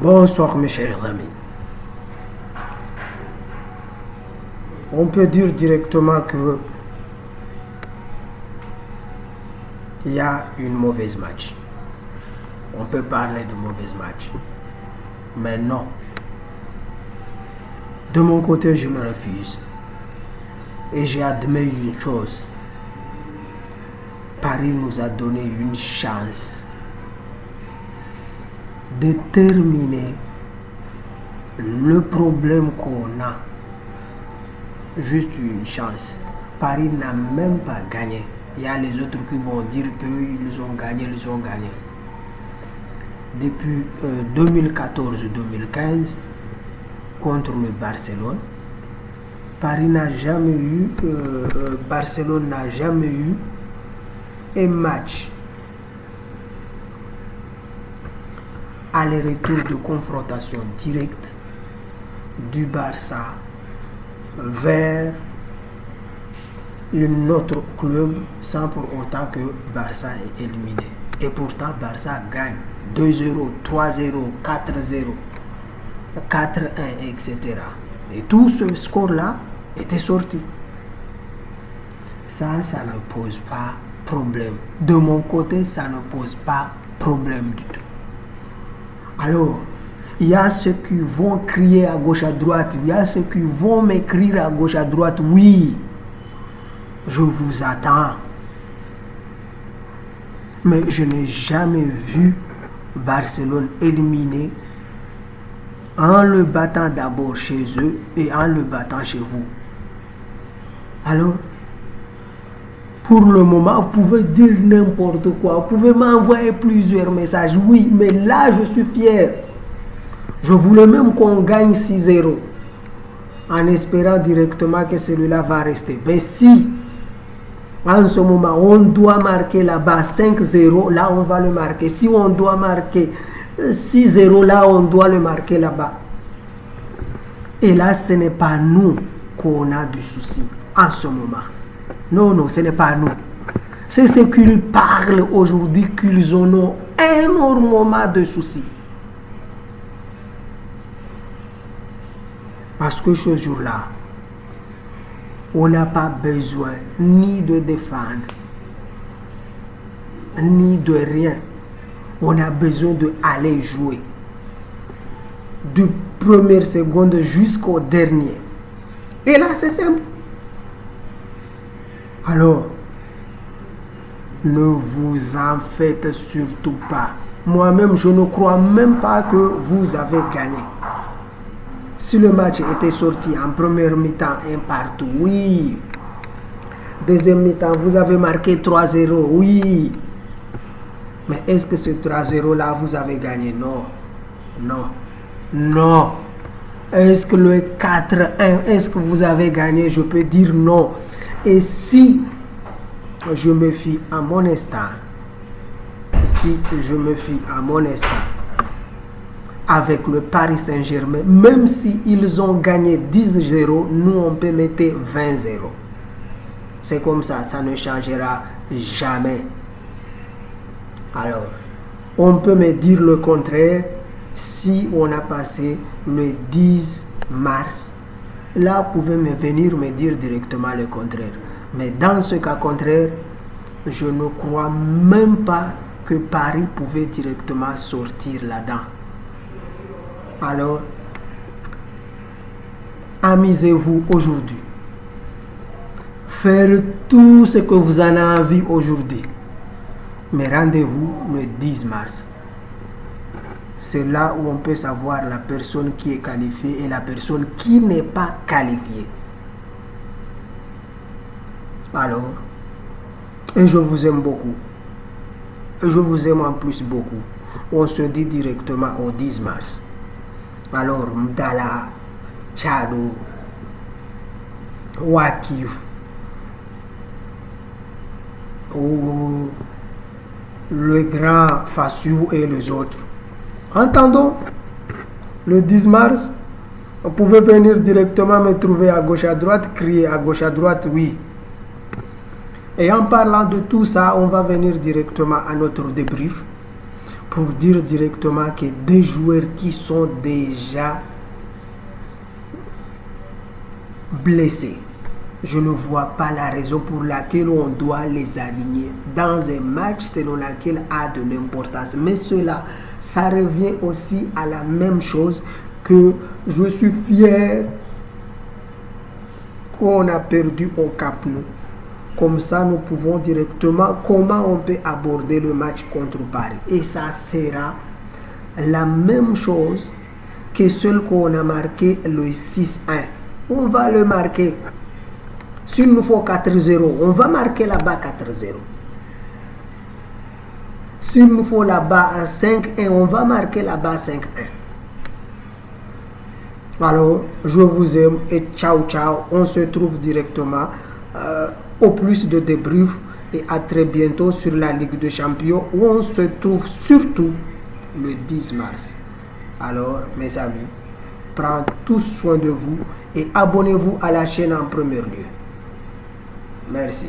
Bonsoir mes chers amis. On peut dire directement que il y a une mauvaise match. On peut parler de mauvaise match. Mais non. De mon côté, je me refuse. Et j'ai admis une chose. Paris nous a donné une chance de terminer le problème qu'on a. Juste une chance. Paris n'a même pas gagné. Il y a les autres qui vont dire qu'ils ont gagné, Depuis 2014-2015, contre le Barcelone, Barcelone n'a jamais eu un match aller-retour de confrontation directe du Barça vers un autre club sans pour autant que Barça est éliminé. Et pourtant, Barça gagne 2-0, 3-0, 4-0, 4-1, etc. Et tout ce score-là était sorti. Ça ne pose pas problème. De mon côté, ça ne pose pas problème du tout. Alors, il y a ceux qui vont crier à gauche à droite, il y a ceux qui vont m'écrire à gauche à droite, oui, je vous attends. Mais je n'ai jamais vu Barcelone éliminé en le battant d'abord chez eux et en le battant chez vous. Alors, pour le moment, vous pouvez dire n'importe quoi. Vous pouvez m'envoyer plusieurs messages. Oui, mais là, je suis fier. Je voulais même qu'on gagne 6-0 en espérant directement que celui-là va rester. Mais si, en ce moment, on doit marquer là-bas 5-0, là, on va le marquer. Si on doit marquer 6-0, là, on doit le marquer là-bas. Et là, ce n'est pas nous qu'on a du souci en ce moment. Non, ce n'est pas nous. C'est ce qu'ils parlent aujourd'hui qu'ils ont énormément de soucis. Parce que ce jour-là, on n'a pas besoin ni de défendre, ni de rien. On a besoin d'aller jouer. Du première seconde jusqu'au dernier. Et là, c'est simple. Alors, ne vous en faites surtout pas. Moi-même, je ne crois même pas que vous avez gagné. Si le match était sorti en première mi-temps, un partout, oui. Deuxième mi-temps, vous avez marqué 3-0, oui. Mais est-ce que ce 3-0-là, vous avez gagné? Non. Est-ce que le 4-1, est-ce que vous avez gagné? Je peux dire non. Et si je me fie à mon instinct, avec le Paris Saint-Germain, même s'ils ont gagné 10-0, nous on peut mettre 20-0. C'est comme ça, ça ne changera jamais. Alors, on peut me dire le contraire si on a passé le 10 mars. Là, vous pouvez venir me dire directement le contraire. Mais dans ce cas contraire, je ne crois même pas que Paris pouvait directement sortir là-dedans. Alors, amusez-vous aujourd'hui. Faire tout ce que vous en avez envie aujourd'hui. Mais rendez-vous le 10 mars. C'est là où on peut savoir la personne qui est qualifiée et la personne qui n'est pas qualifiée. Alors, et je vous aime beaucoup. Et je vous aime en plus beaucoup. On se dit directement au 10 mars. Alors, Mdala, Tchadou, Wakif, ou le grand Fassou et les autres. Entendons, le 10 mars, vous pouvez venir directement me trouver à gauche à droite, crier à gauche à droite, oui. Et en parlant de tout ça, on va venir directement à notre débrief. pour dire directement que des joueurs qui sont déjà blessés, je ne vois pas la raison pour laquelle on doit les aligner dans un match selon lequel a de l'importance. Mais cela, ça revient aussi à la même chose que je suis fier qu'on a perdu au Camp Nou. Comme ça, nous pouvons directement comment on peut aborder le match contre Paris. Et ça sera la même chose que celle qu'on a marqué le 6-1. On va le marquer. S'il nous faut 4-0, on va marquer là-bas 4-0. S'il nous faut là-bas 5-1, on va marquer là-bas 5-1. Alors, je vous aime et ciao ciao. On se trouve directement au plus de débriefs et à très bientôt sur la Ligue des Champions où on se trouve surtout le 10 mars. Alors, mes amis, prenez tous soin de vous et abonnez-vous à la chaîne en premier lieu. Merci.